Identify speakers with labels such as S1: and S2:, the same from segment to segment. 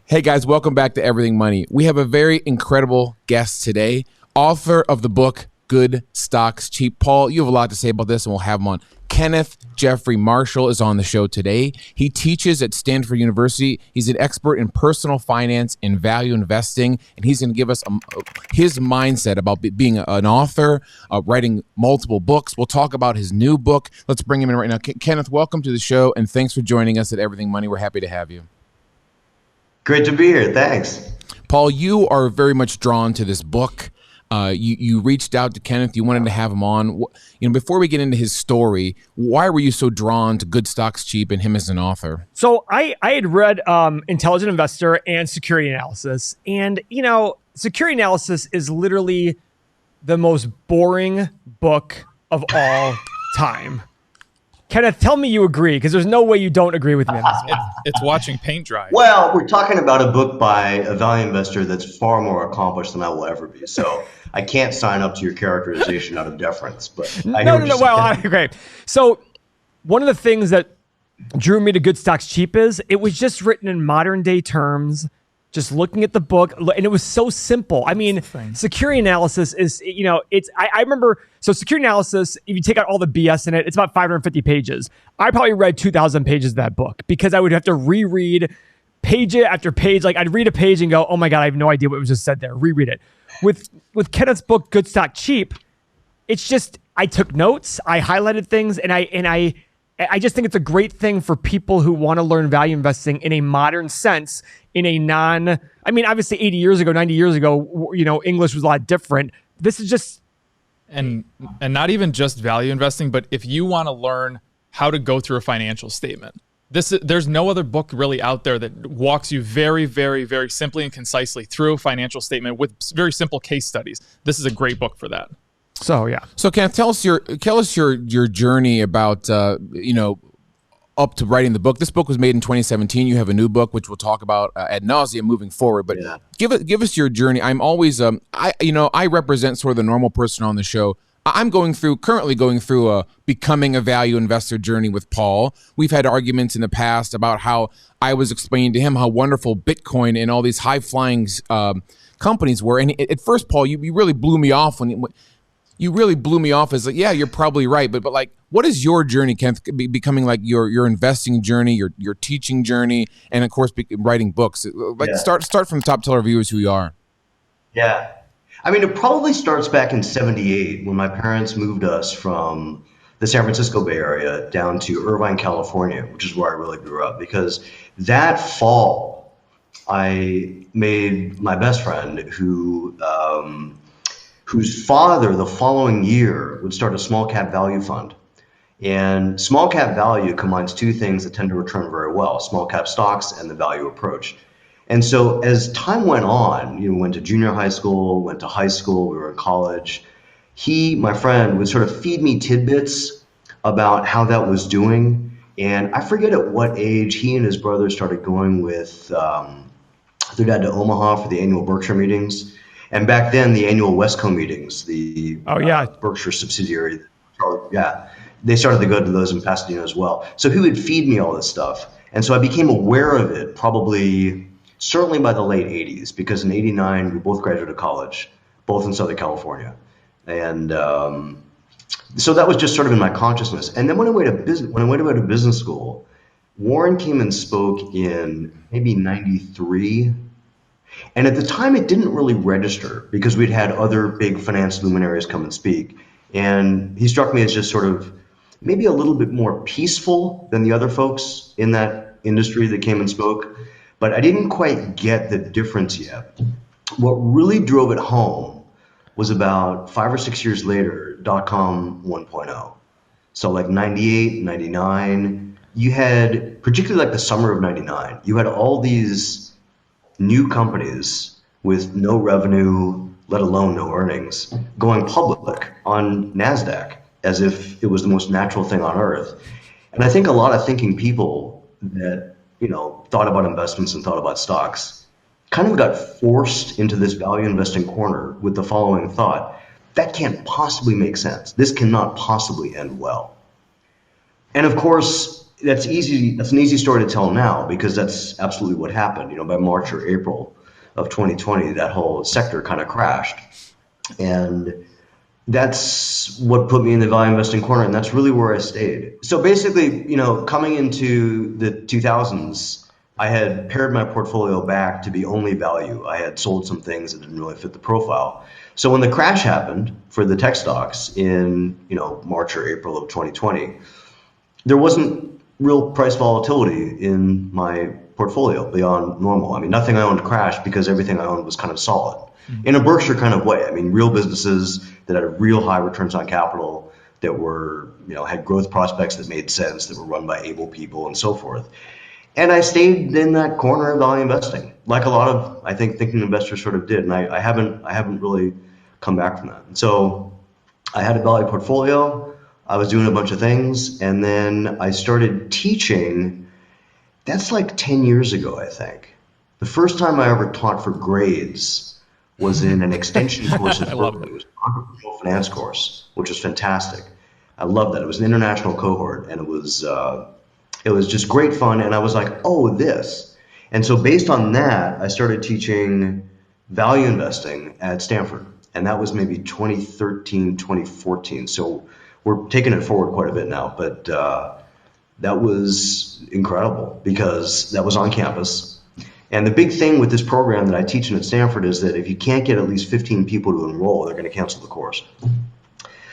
S1: Hey guys, welcome back to Everything Money. We have a very incredible guest today, author of the book, Good Stocks, Cheap. Paul, you have a lot to say about this and we'll have him on. Kenneth Jeffrey Marshall is on the show today. He teaches at Stanford University. He's an expert in personal finance and value investing, and he's going to give us his mindset about being an author, writing multiple books. We'll talk about his new book. Let's bring him in right now. Kenneth, welcome to the show, and thanks for joining us at Everything Money. We're happy to have you.
S2: Great to be here. Thanks.
S1: Paul, you are very much drawn to this book. You reached out to Kenneth. You wanted to have him on. Before we get into his story, why were you so drawn to Good Stocks, Cheap and him as an author?
S3: So I had read Intelligent Investor and Security Analysis. And, Security Analysis is literally the most boring book of all time. Kenneth, tell me you agree, because there's no way you don't agree with me on this one.
S4: It's watching paint dry.
S2: Well, we're talking about a book by a value investor that's far more accomplished than I will ever be. So I can't sign up to your characterization out of deference. But
S3: No. Well, okay. So one of the things that drew me to Good Stocks, Cheap is it was just written in modern day terms. Just looking at the book, and it was so simple. I mean, security analysis is, I remember, so security analysis, if you take out all the BS in it, it's about 550 pages. I probably read 2,000 pages of that book because I would have to reread page after page. Like I'd read a page and go, oh my God, I have no idea what was just said there. Reread it. With Kenneth's book, Good Stock, Cheap, it's just, I took notes, I highlighted things, and I just think it's a great thing for people who want to learn value investing in a modern sense, in a obviously 80 years ago, 90 years ago, English was a lot different. This is just...
S4: And not even just value investing, but if you want to learn how to go through a financial statement, there's no other book really out there that walks you very, very, very simply and concisely through a financial statement with very simple case studies. This is a great book for that.
S3: So yeah.
S1: So Kenneth, tell us your journey about up to writing the book. This book was made in 2017. You have a new book which we'll talk about ad nauseum moving forward. But give us your journey. I'm always I represent sort of the normal person on the show. I'm currently going through a becoming a value investor journey with Paul. We've had arguments in the past about how I was explaining to him how wonderful Bitcoin and all these high flying companies were. And at first, Paul, you really blew me off when you really blew me off as like, yeah, you're probably right. But like, what is your journey, Kenneth, becoming like your investing journey, your teaching journey, and of course, writing books? Start from the top, tell our viewers who you are.
S2: Yeah. I mean, it probably starts back in 78 when my parents moved us from the San Francisco Bay Area down to Irvine, California, which is where I really grew up. Because that fall, I made my best friend whose father the following year would start a small cap value fund. And small cap value combines two things that tend to return very well: small cap stocks and the value approach. And so as time went on, went to junior high school, went to high school, we were in college. My friend, would sort of feed me tidbits about how that was doing. And I forget at what age he and his brother started going with their dad to Omaha for the annual Berkshire meetings. And back then, the annual Wesco meetings, the Berkshire subsidiary, they started to go to those in Pasadena as well. So he would feed me all this stuff. And so I became aware of it certainly by the late 80s, because in 89, we both graduated college, both in Southern California. And so that was just sort of in my consciousness. And then when I went to business school, Warren came and spoke in maybe 93. And at the time, it didn't really register because we'd had other big finance luminaries come and speak. And he struck me as just sort of maybe a little bit more peaceful than the other folks in that industry that came and spoke. But I didn't quite get the difference yet. What really drove it home was about 5 or 6 years later, .com 1.0. So like 98, 99, you had, particularly like the summer of 99, you had all these new companies with no revenue, let alone no earnings, going public on NASDAQ as if it was the most natural thing on earth. And I think a lot of thinking people that thought about investments and thought about stocks kind of got forced into this value investing corner with the following thought: that can't possibly make sense. This cannot possibly end well. And of course, that's easy. That's an easy story to tell now because that's absolutely what happened. By March or April of 2020, that whole sector kind of crashed, and that's what put me in the value investing corner, and that's really where I stayed. So basically, coming into the 2000s, I had pared my portfolio back to be only value. I had sold some things that didn't really fit the profile. So when the crash happened for the tech stocks in March or April of 2020, there wasn't real price volatility in my portfolio beyond normal. I mean, nothing I owned crashed because everything I owned was kind of solid in a Berkshire kind of way. I mean, real businesses that had real high returns on capital, that were, had growth prospects that made sense, that were run by able people and so forth. And I stayed in that corner of value investing, like a lot of, I think, thinking investors sort of did. And I haven't really come back from that. And so I had a value portfolio. I was doing a bunch of things, and then I started teaching. That's like 10 years ago, I think. The first time I ever taught for grades was in an extension course at Berkeley. It was an entrepreneurial finance course, which was fantastic. I loved that. It was an international cohort, and it was just great fun. And I was like, oh, this. And so based on that, I started teaching value investing at Stanford. And that was maybe 2013, 2014. So we're taking it forward quite a bit now. But that was incredible because that was on campus. And the big thing with this program that I teach at Stanford is that if you can't get at least 15 people to enroll, they're going to cancel the course.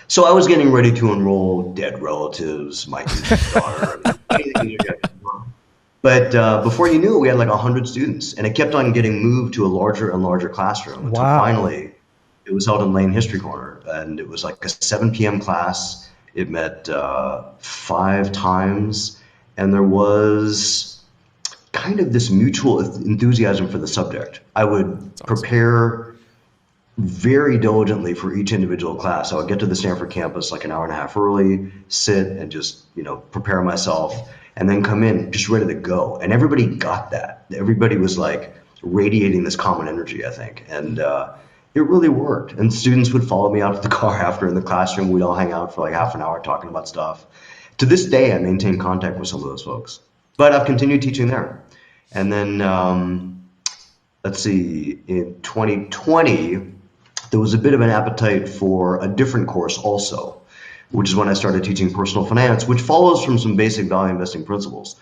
S2: So I was getting ready to enroll dead relatives, my daughter, anything you get. But before you knew it, we had like 100 students, and it kept on getting moved to a larger and larger classroom. Until finally, it was held in Lane History Corner, and it was like a 7 p.m. class. It met 5 times, and there was kind of this mutual enthusiasm for the subject. I would prepare very diligently for each individual class. I would get to the Stanford campus like an hour and a half early, sit and just, prepare myself, and then come in just ready to go. And everybody got that. Everybody was like radiating this common energy, I think. And it really worked. And students would follow me out to the car after in the classroom. We'd all hang out for like half an hour talking about stuff. To this day, I maintain contact with some of those folks. But I've continued teaching there. And then, let's see, in 2020, there was a bit of an appetite for a different course also, which is when I started teaching personal finance, which follows from some basic value investing principles.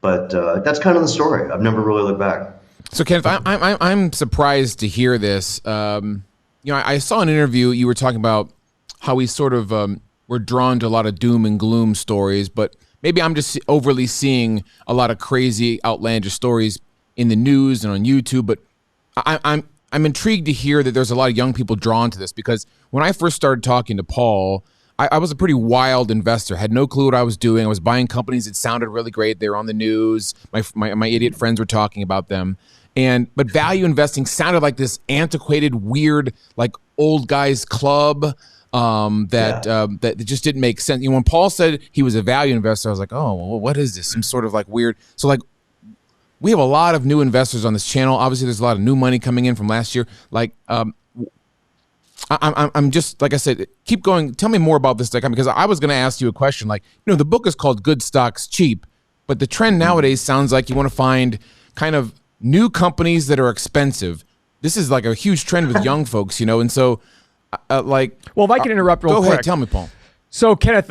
S2: But that's kind of the story. I've never really looked back.
S1: So, Kenneth, I'm surprised to hear this. I saw an interview. You were talking about how we sort of were drawn to a lot of doom and gloom stories, but maybe I'm just overly seeing a lot of crazy, outlandish stories in the news and on YouTube. But I'm intrigued to hear that there's a lot of young people drawn to this, because when I first started talking to Paul, I was a pretty wild investor, had no clue what I was doing. I was buying companies that sounded really great. They were on the news. My idiot friends were talking about them. But value investing sounded like this antiquated, weird, like old guys club that just didn't make sense. When Paul said he was a value investor, I was like, oh, well, what is this? Some sort of like weird. So like, we have a lot of new investors on this channel. Obviously, there's a lot of new money coming in from last year. Like, I'm just, like I said, keep going. Tell me more about this, because I was going to ask you a question. Like, the book is called Good Stocks Cheap, but the trend nowadays sounds like you want to find kind of new companies that are expensive. This is like a huge trend with young folks, and so, well,
S3: if I can interrupt real quick.
S1: Go ahead, tell me, Paul.
S3: So, Kenneth,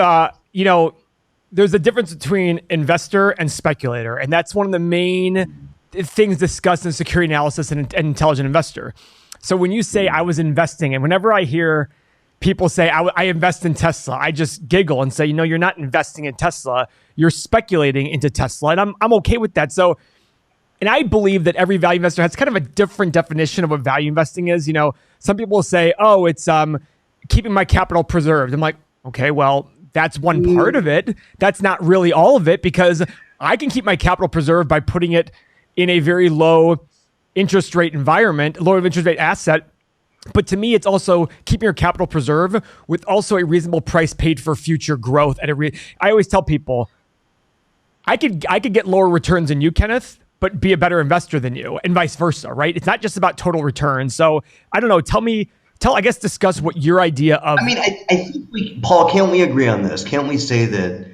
S3: there's a difference between investor and speculator, and that's one of the main things discussed in security analysis and intelligent investor. So when you say I was investing, and whenever I hear people say I invest in Tesla, I just giggle and say, you're not investing in Tesla, you're speculating into Tesla, and I'm okay with that. So, and I believe that every value investor has kind of a different definition of what value investing is. Some people will say, oh, it's keeping my capital preserved. I'm like, okay, well, that's one part of it. That's not really all of it, because I can keep my capital preserved by putting it in a very low interest rate environment, low interest rate asset. But to me, it's also keeping your capital preserved with also a reasonable price paid for future growth. I always tell people, I could get lower returns than you, Kenneth, but be a better investor than you, and vice versa, right? It's not just about total return. So I don't know. Discuss what your idea of.
S2: I mean, I think Paul, can't we agree on this? Can't we say that,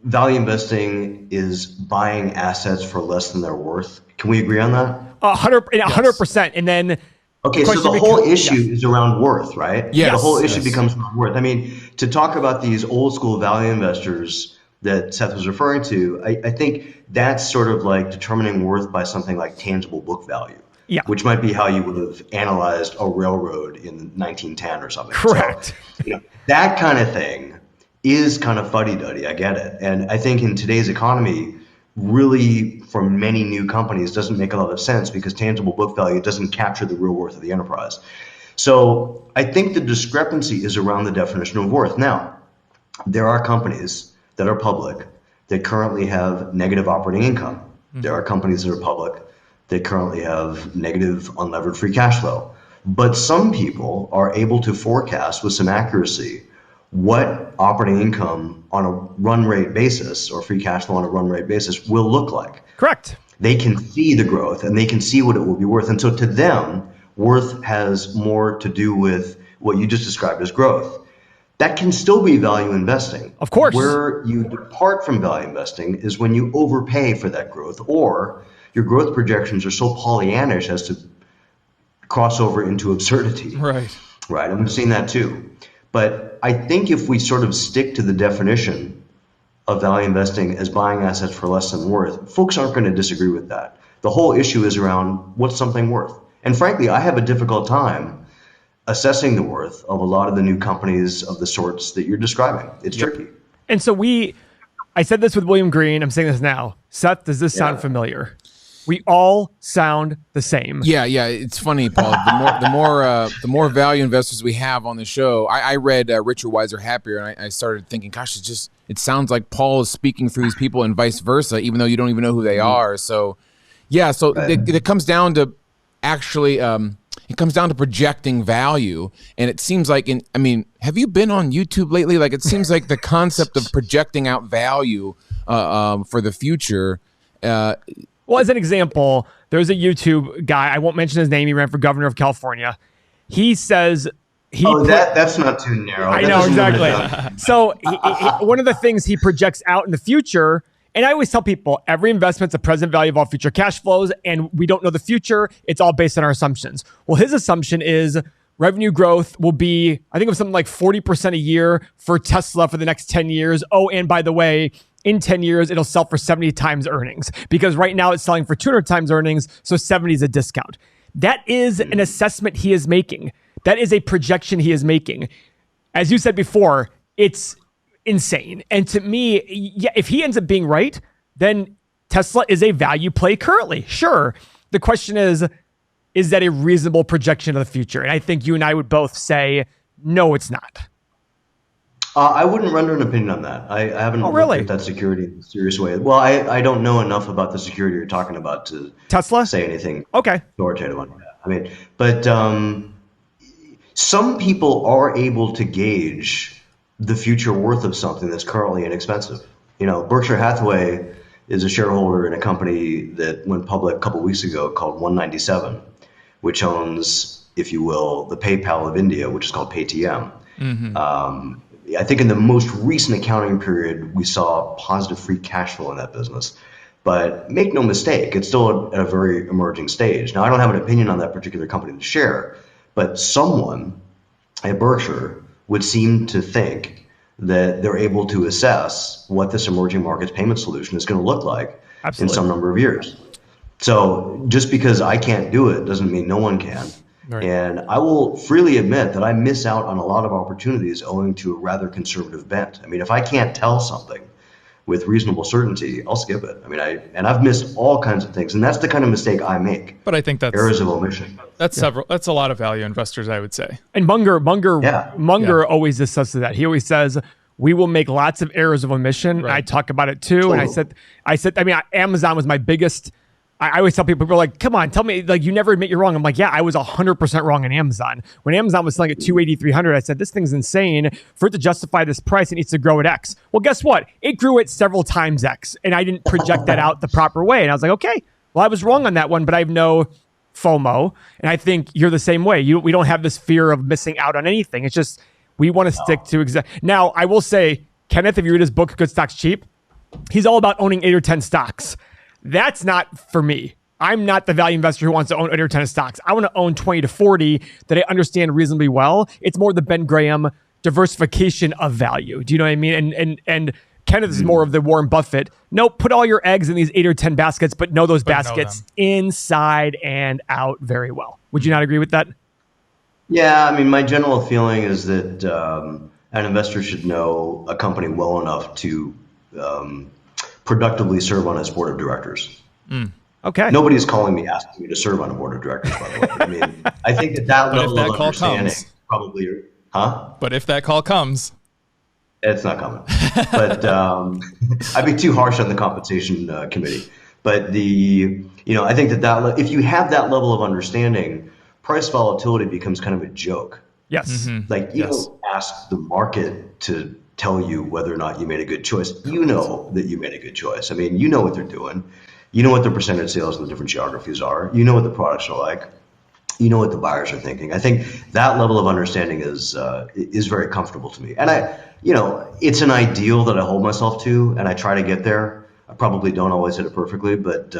S2: value investing is buying assets for less than their worth. Can we agree on that?
S3: 100%. And then
S2: okay, so the whole issue is around worth, right?
S1: Yes.
S2: The whole issue becomes worth. I mean, to talk about these old school value investors that Seth was referring to, I think that's sort of like determining worth by something like tangible book value.
S3: Yeah.
S2: Which might be how you would have analyzed a railroad in 1910 or something.
S3: Correct.
S2: So, that kind of thing is kind of fuddy-duddy. I get it. And I think in today's economy, really for many new companies doesn't make a lot of sense because tangible book value doesn't capture the real worth of the enterprise. So I think the discrepancy is around the definition of worth. Now, there are companies that are public that currently have negative operating income. There are companies that are public that currently have negative unlevered free cash flow. But some people are able to forecast with some accuracy what operating income on a run rate basis or free cash flow on a run rate basis will look like.
S3: Correct.
S2: They can see the growth and they can see what it will be worth. And so to them, worth has more to do with what you just described as growth. That can still be value investing.
S3: Of course.
S2: Where you depart from value investing is when you overpay for that growth or your growth projections are so Pollyannish as to cross over into absurdity.
S4: Right.
S2: Right. I've seen that too. But I think if we sort of stick to the definition of value investing as buying assets for less than worth, folks aren't going to disagree with that. The whole issue is around what's something worth. And frankly, I have a difficult time assessing the worth of a lot of the new companies of the sorts that you're describing. It's tricky.
S3: And so I said this with William Green. I'm saying this now. Seth, does this sound familiar? We all sound the same.
S1: Yeah. It's funny, Paul. The more value investors we have on the show, I read Richer, Wiser, Happier, and I started thinking, gosh, it sounds like Paul is speaking through these people and vice versa, even though you don't even know who they are. So, yeah. So it comes down to actually, it comes down to projecting value, and it seems like have you been on YouTube lately? Like, it seems like the concept of projecting out value for the future.
S3: Well, as an example, there's a YouTube guy. I won't mention his name. He ran for governor of California. He says
S2: that's not too narrow.
S3: I know, exactly. So one of the things he projects out in the future, and I always tell people, every investment's a present value of all future cash flows, and we don't know the future. It's all based on our assumptions. Well, his assumption is revenue growth will be, I think it was something like 40% a year for Tesla for the next 10 years. Oh, and by the way, in 10 years, it'll sell for 70 times earnings because right now it's selling for 200 times earnings. So 70 is a discount. That is an assessment he is making. That is a projection he is making. As you said before, it's insane. And to me, if he ends up being right, then Tesla is a value play currently. Sure. The question is that a reasonable projection of the future? And I think you and I would both say, no, it's not.
S2: I wouldn't render an opinion on that. I haven't looked at that security in a serious way. Well, I don't know enough about the security you're talking about to
S3: Tesla
S2: say anything
S3: authoritative
S2: on that. I mean, but some people are able to gauge the future worth of something that's currently inexpensive. Berkshire Hathaway is a shareholder in a company that went public a couple weeks ago called 197, which owns, if you will, the PayPal of India, which is called Paytm. Mm-hmm. I think in the most recent accounting period, we saw positive free cash flow in that business. But make no mistake, it's still at a very emerging stage. Now, I don't have an opinion on that particular company to share, but someone at Berkshire would seem to think that they're able to assess what this emerging markets payment solution is going to look like in some number of years. So just because I can't do it doesn't mean no one can. Right. And I will freely admit that I miss out on a lot of opportunities owing to a rather conservative bent. I mean, if I can't tell something with reasonable certainty, I'll skip it. I mean, I've missed all kinds of things, and that's the kind of mistake I make.
S4: But I think that's
S2: errors of omission.
S4: That's a lot of value investors, I would say.
S3: And Munger always discusses that. He always says, we will make lots of errors of omission. Right. I talk about it too. Totally. And I said, Amazon was my biggest. I always tell people are like, come on, tell me, like, you never admit you're wrong. I'm like, yeah, I was 100% wrong on Amazon. When Amazon was selling at 280, 300, I said, this thing's insane. For it to justify this price, it needs to grow at X. Well, guess what? It grew at several times X, and I didn't project that out the proper way. And I was like, okay, well, I was wrong on that one, but I have no FOMO. And I think you're the same way. We don't have this fear of missing out on anything. It's just, we want to stick to Now, I will say, Kenneth, if you read his book, Good Stocks Cheap, he's all about owning 8 or 10 stocks. That's not for me. I'm not the value investor who wants to own 8 or 10 stocks. I want to own 20 to 40 that I understand reasonably well. It's more the Ben Graham diversification of value. Do you know what I mean? And Kenneth is more of the Warren Buffett. Nope, put all your eggs in these 8 or 10 baskets, but know those baskets inside and out very well. Would you not agree with that?
S2: Yeah, I mean, my general feeling is that an investor should know a company well enough to productively serve on its board of directors.
S3: Okay.
S2: Nobody's calling me asking me to serve on a board of directors, by the way. I mean, I think that level of understanding probably,
S4: But if that call comes,
S2: it's not coming. But I'd be too harsh on the compensation committee. But I think that if you have that level of understanding, price volatility becomes kind of a joke.
S3: Yes.
S2: Like you don't ask the market to tell you whether or not you made a good choice. You know that you made a good choice. I mean, you know what they're doing. You know what their percentage sales in the different geographies are. You know what the products are like. You know what the buyers are thinking. I think that level of understanding is very comfortable to me. And it's an ideal that I hold myself to, and I try to get there. I probably don't always hit it perfectly, but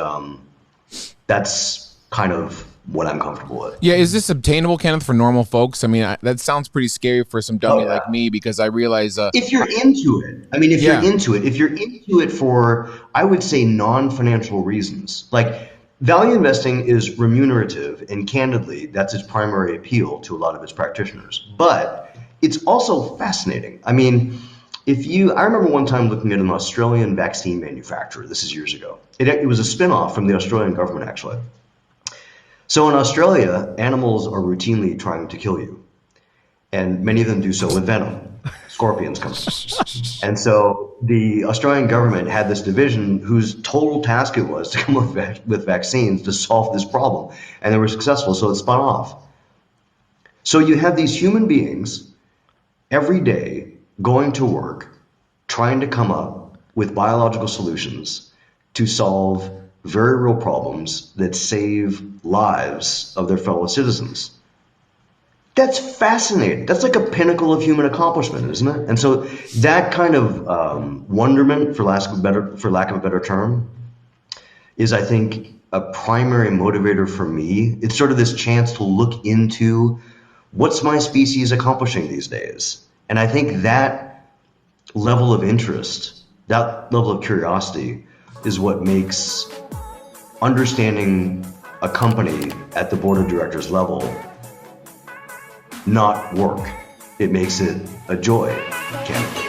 S2: that's kind of what I'm comfortable with.
S1: Yeah, is this obtainable, Kenneth, for normal folks? I mean, that sounds pretty scary for some dummy like me, because I realize
S2: if you're into it. I mean, if you're into it for, I would say, non-financial reasons. Like, value investing is remunerative, and candidly, that's its primary appeal to a lot of its practitioners. But it's also fascinating. I mean, I remember one time looking at an Australian vaccine manufacturer. This is years ago. It was a spin-off from the Australian government, actually. So in Australia, animals are routinely trying to kill you, and many of them do so with venom. Scorpions come. And so the Australian government had this division whose total task it was to come up with vaccines to solve this problem, and they were successful, so it spun off. So you have these human beings every day going to work, trying to come up with biological solutions to solve very real problems that save lives of their fellow citizens. That's fascinating. That's like a pinnacle of human accomplishment, isn't it? And so that kind of wonderment, for lack of a better term, is, I think, a primary motivator for me. It's sort of this chance to look into what's my species accomplishing these days. And I think that level of interest, that level of curiosity, is what makes understanding a company at the board of directors level not work. It makes it a joy, candidly.